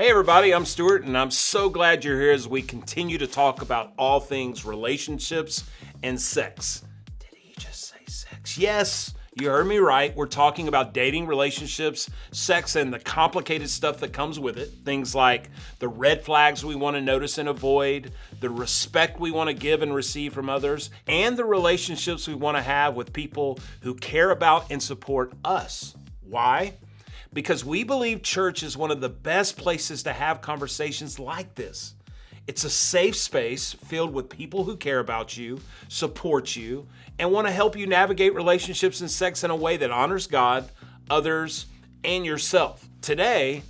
Hey everybody, I'm Stuart, and I'm so glad you're here as we continue to talk about all things relationships and sex. Did he just say sex? Yes, you heard me right. We're talking about dating, relationships, sex, and the complicated stuff that comes with it. Things like the red flags we want to notice and avoid, the respect we want to give and receive from others, and the relationships we want to have with people who care about and support us. Why? Because we believe church is one of the best places to have conversations like this. It's a safe space filled with people who care about you, support you, and want to help you navigate relationships and sex in a way that honors God, others, and yourself. Today,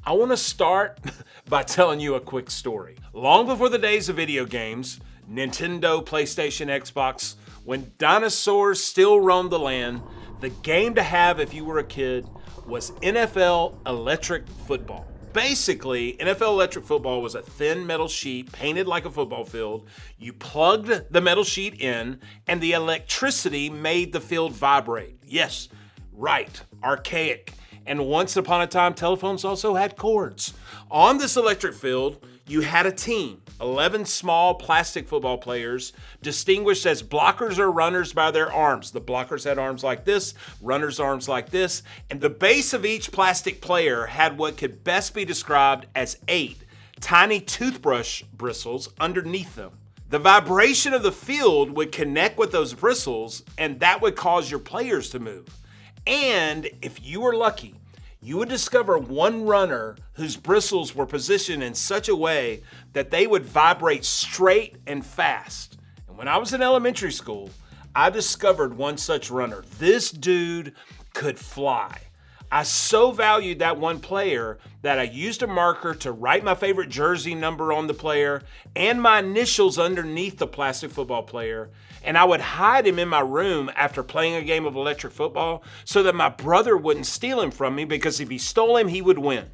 I want to start by telling you a quick story. Long before the days of video games, Nintendo, PlayStation, Xbox, when dinosaurs still roamed the land, the game to have if you were a kid was NFL Electric Football. Basically, NFL Electric Football was a thin metal sheet painted like a football field. You plugged the metal sheet in, and the electricity made the field vibrate. Yes, right, archaic. And once upon a time, telephones also had cords. On this electric field, you had a team, 11 small plastic football players, distinguished as blockers or runners by their arms. The blockers had arms like this, runners' arms like this, and the base of each plastic player had what could best be described as 8 tiny toothbrush bristles underneath them. The vibration of the field would connect with those bristles, and that would cause your players to move. And if you were lucky, you would discover one runner whose bristles were positioned in such a way that they would vibrate straight and fast. And when I was in elementary school, I discovered one such runner. This dude could fly. I so valued that one player that I used a marker to write my favorite jersey number on the player and my initials underneath the plastic football player. And I would hide him in my room after playing a game of electric football so that my brother wouldn't steal him from me, because if he stole him, he would win.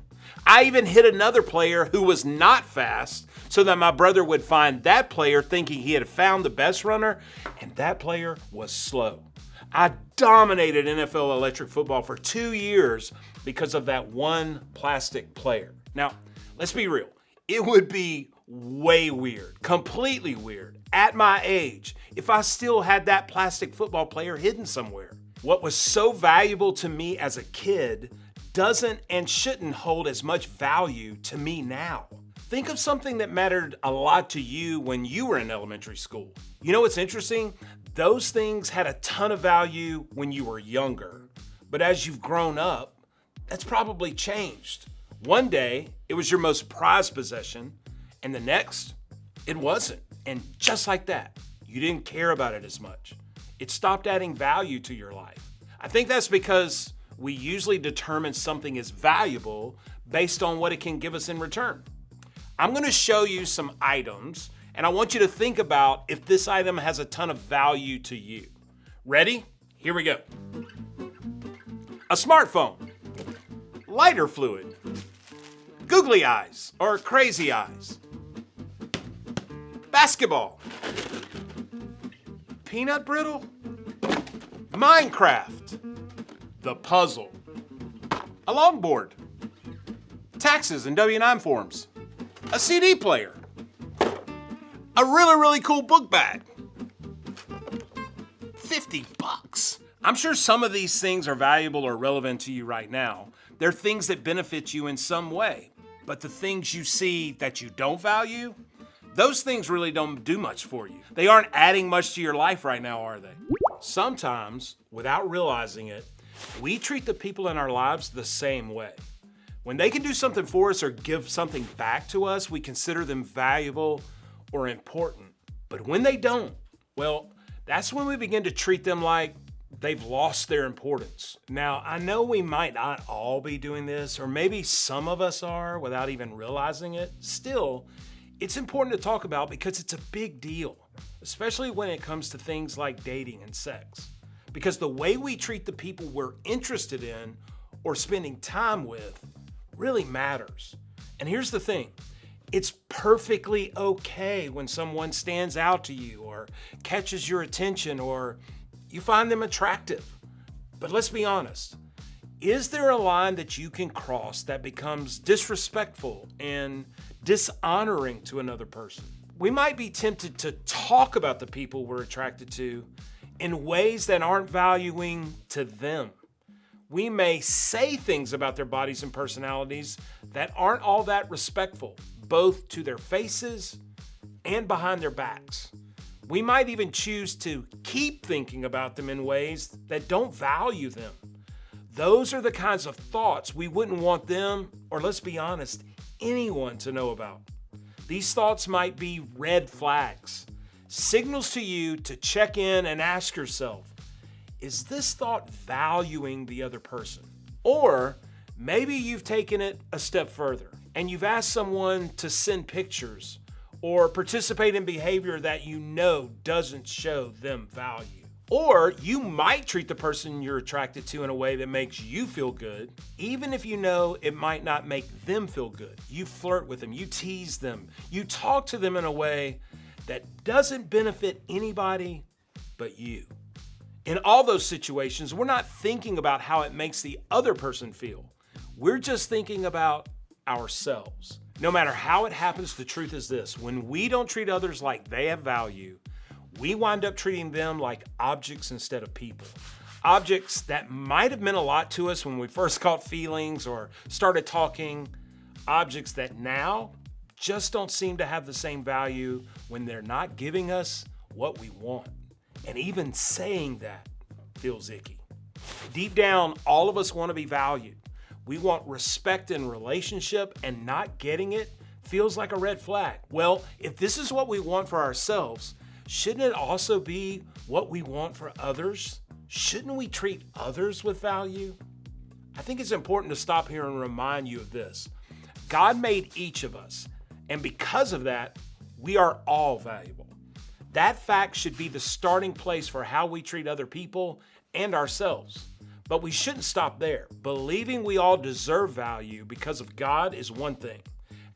I even hit another player who was not fast so that my brother would find that player thinking he had found the best runner, and that player was slow. I dominated NFL Electric Football for 2 years because of that one plastic player. Now, let's be real. It would be way weird, completely weird, at my age, if I still had that plastic football player hidden somewhere. What was so valuable to me as a kid doesn't and shouldn't hold as much value to me now. Think of something that mattered a lot to you when you were in elementary school. You know what's interesting? Those things had a ton of value when you were younger, but as you've grown up, that's probably changed. One day, it was your most prized possession, and the next, it wasn't. And just like that, you didn't care about it as much. It stopped adding value to your life. I think that's because we usually determine something is valuable based on what it can give us in return. I'm going to show you some items, and I want you to think about if this item has a ton of value to you. Ready? Here we go. A smartphone, lighter fluid, googly eyes or crazy eyes, basketball, peanut brittle, Minecraft, the puzzle, a longboard, taxes and W-9 forms, a CD player, a really cool book bag, $50. I'm sure some of these things are valuable or relevant to you right now. They're things that benefit you in some way. But the things you see that you don't value, those things really don't do much for you. They aren't adding much to your life right now, are they? Sometimes, without realizing it, we treat the people in our lives the same way. When they can do something for us or give something back to us, we consider them valuable or important. But when they don't, well, that's when we begin to treat them like they've lost their importance. Now, I know we might not all be doing this, or maybe some of us are without even realizing it. Still, it's important to talk about because it's a big deal, especially when it comes to things like dating and sex. Because the way we treat the people we're interested in or spending time with really matters. And here's the thing. It's perfectly okay when someone stands out to you or catches your attention or you find them attractive. But let's be honest, Is there a line that you can cross that becomes disrespectful and dishonoring to another person? We might be tempted to talk about the people we're attracted to in ways that aren't valuing to them. We may say things about their bodies and personalities that aren't all that respectful, both to their faces and behind their backs. We might even choose to keep thinking about them in ways that don't value them. Those are the kinds of thoughts we wouldn't want them, or let's be honest, anyone to know about. These thoughts might be red flags, signals to you to check in and ask yourself, is this thought valuing the other person? Or maybe you've taken it a step further and you've asked someone to send pictures or participate in behavior that you know doesn't show them value. Or you might treat the person you're attracted to in a way that makes you feel good, even if you know it might not make them feel good. You flirt with them, you tease them, you talk to them in a way that doesn't benefit anybody but you. In all those situations, we're not thinking about how it makes the other person feel. We're just thinking about ourselves. No matter how it happens, the truth is this: when we don't treat others like they have value, we wind up treating them like objects instead of people. Objects that might have meant a lot to us when we first caught feelings or started talking. Objects that now just don't seem to have the same value when they're not giving us what we want. And even saying that feels icky. Deep down, all of us want to be valued. We want respect in relationship, and not getting it feels like a red flag. Well, if this is what we want for ourselves, shouldn't it also be what we want for others? Shouldn't we treat others with value? I think it's important to stop here and remind you of this. God made each of us, and because of that, we are all valuable. That fact should be the starting place for how we treat other people and ourselves. But we shouldn't stop there. Believing we all deserve value because of God is one thing.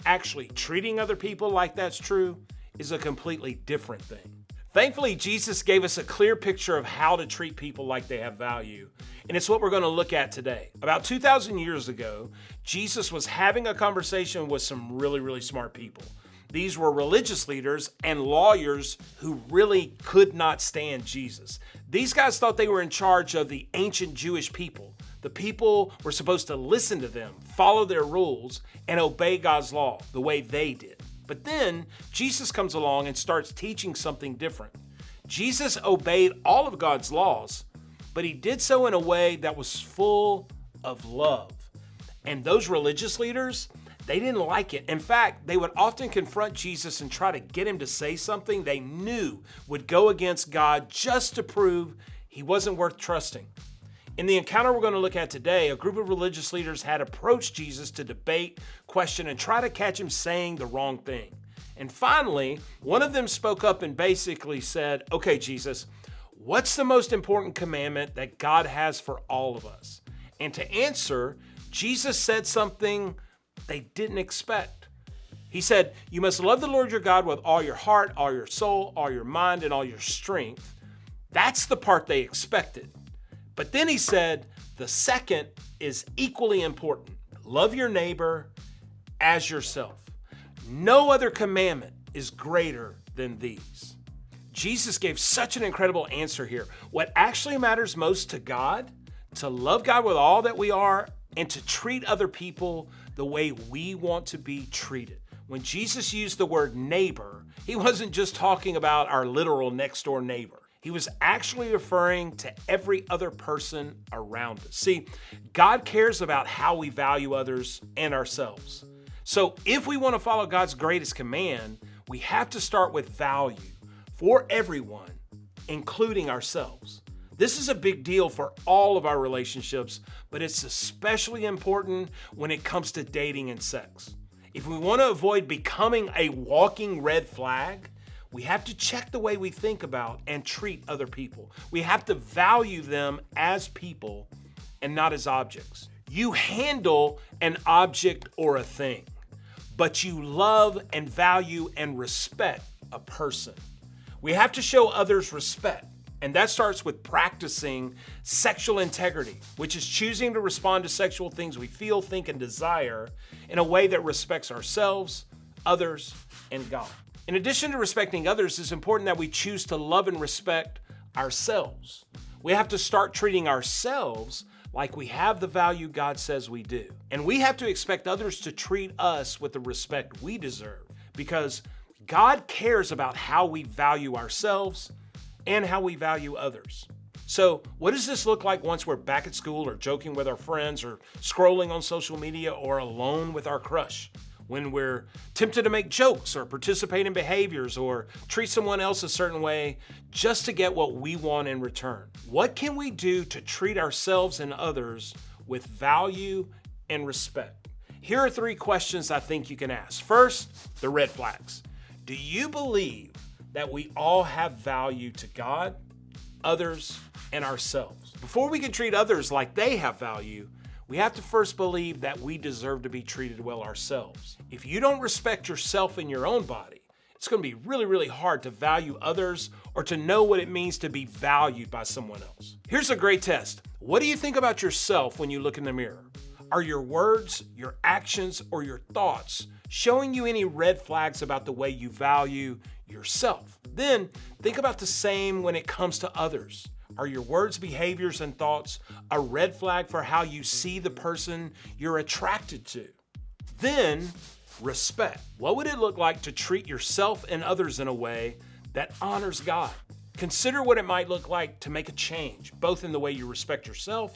Actually treating other people like that's true is a completely different thing. Thankfully, Jesus gave us a clear picture of how to treat people like they have value, and it's what we're going to look at today. About 2,000 years ago, Jesus was having a conversation with some really smart people. These were religious leaders and lawyers who really could not stand Jesus. These guys thought they were in charge of the ancient Jewish people. The people were supposed to listen to them, follow their rules, and obey God's law the way they did. But then Jesus comes along and starts teaching something different. Jesus obeyed all of God's laws, but he did so in a way that was full of love. And those religious leaders, they didn't like it. In fact, they would often confront Jesus and try to get him to say something they knew would go against God just to prove he wasn't worth trusting. In the encounter we're going to look at today, a group of religious leaders had approached Jesus to debate, question, and try to catch him saying the wrong thing. And finally, one of them spoke up and basically said, "Okay, Jesus, what's the most important commandment that God has for all of us?" And to answer, Jesus said something they didn't expect. He said, "You must love the Lord your God with all your heart, all your soul, all your mind, and all your strength." That's the part they expected. But then he said, the second is equally important. Love your neighbor as yourself. No other commandment is greater than these. Jesus gave such an incredible answer here. What actually matters most to God, to love God with all that we are, and to treat other people the way we want to be treated. When Jesus used the word neighbor, he wasn't just talking about our literal next door neighbor. He was actually referring to every other person around us. See, God cares about how we value others and ourselves. So if we want to follow God's greatest command, we have to start with value for everyone, including ourselves. This is a big deal for all of our relationships, but it's especially important when it comes to dating and sex. If we want to avoid becoming a walking red flag, we have to check the way we think about and treat other people. We have to value them as people and not as objects. You handle an object or a thing, but you love and value and respect a person. We have to show others respect And that starts with practicing sexual integrity, which is choosing to respond to sexual things we feel, think, and desire in a way that respects ourselves, others, and God. In addition to respecting others, it's important that we choose to love and respect ourselves. We have to start treating ourselves like we have the value God says we do. And we have to expect others to treat us with the respect we deserve, because God cares about how we value ourselves and how we value others. So what does this look like once we're back at school or joking with our friends or scrolling on social media or alone with our crush? When we're tempted to make jokes or participate in behaviors or treat someone else a certain way just to get what we want in return? What can we do to treat ourselves and others with value and respect? Here are 3 questions I think you can ask. First, the red flags. Do you believe that we all have value to God, others, and ourselves? Before we can treat others like they have value, we have to first believe that we deserve to be treated well ourselves. If you don't respect yourself and your own body, it's going to be really, really hard to value others or to know what it means to be valued by someone else. Here's a great test. What do you think about yourself when you look in the mirror? Are your words, your actions, or your thoughts showing you any red flags about the way you value yourself? Then think about the same when it comes to others. Are your words, behaviors, and thoughts a red flag for how you see the person you're attracted to? Then, respect. What would it look like to treat yourself and others in a way that honors God? Consider what it might look like to make a change, both in the way you respect yourself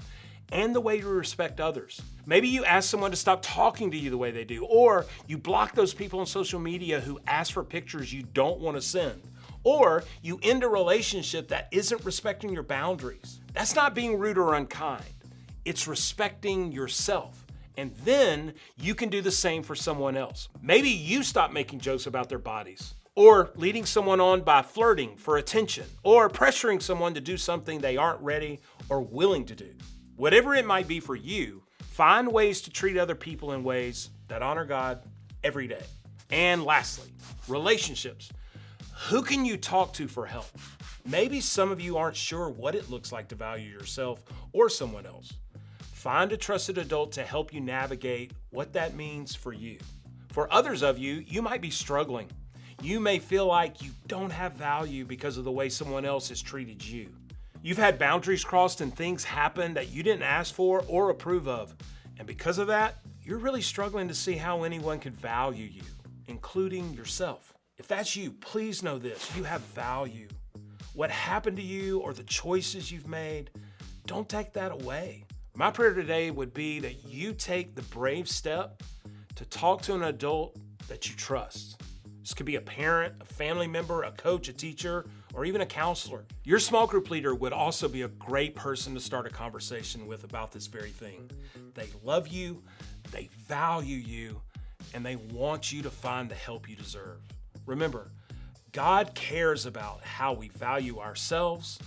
and the way you respect others. Maybe you ask someone to stop talking to you the way they do, or you block those people on social media who ask for pictures you don't want to send. Or you end a relationship that isn't respecting your boundaries. That's not being rude or unkind. It's respecting yourself. And then you can do the same for someone else. Maybe you stop making jokes about their bodies, or leading someone on by flirting for attention, or pressuring someone to do something they aren't ready or willing to do. Whatever it might be for you, find ways to treat other people in ways that honor God every day. And lastly, relationships. Who can you talk to for help? Maybe some of you aren't sure what it looks like to value yourself or someone else. Find a trusted adult to help you navigate what that means for you. For others of you, you might be struggling. You may feel like you don't have value because of the way someone else has treated you. You've had boundaries crossed and things happen that you didn't ask for or approve of. And because of that, you're really struggling to see how anyone could value you, including yourself. If that's you, please know this: you have value. What happened to you or the choices you've made, don't take that away. My prayer today would be that you take the brave step to talk to an adult that you trust. This could be a parent, a family member, a coach, a teacher, or even a counselor. Your small group leader would also be a great person to start a conversation with about this very thing. They love you, they value you, and they want you to find the help you deserve. Remember, God cares about how we value ourselves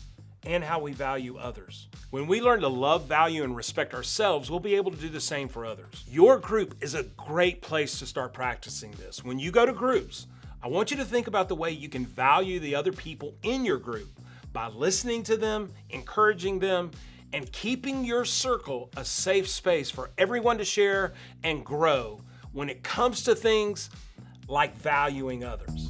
and how we value others. When we learn to love, value, and respect ourselves, we'll be able to do the same for others. Your group is a great place to start practicing this. When you go to groups, I want you to think about the way you can value the other people in your group by listening to them, encouraging them, and keeping your circle a safe space for everyone to share and grow when it comes to things like valuing others.